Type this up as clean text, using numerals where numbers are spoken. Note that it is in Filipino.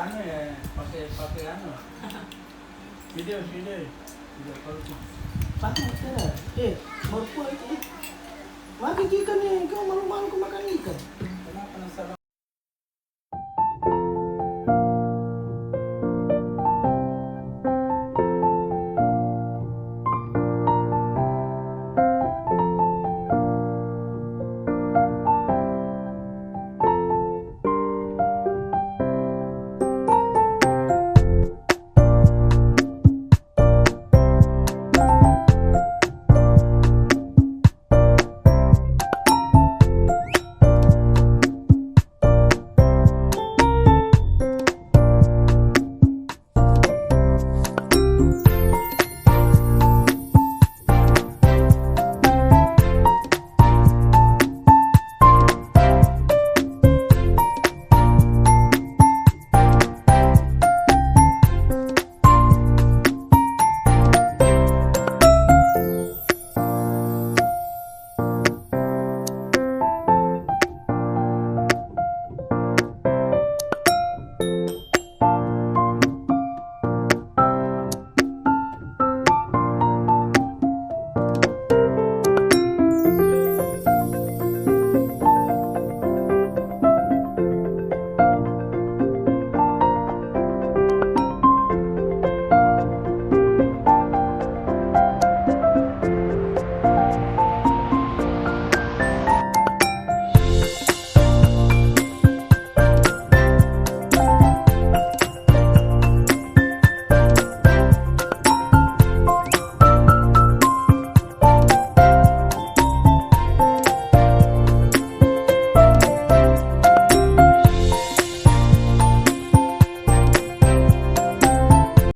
Ano eh, pakai ano. Video call ko. Bakit ka na? Baru po ito. Makikita niya, ikaw malumaan kumakan ikan. Kenapa nang salah?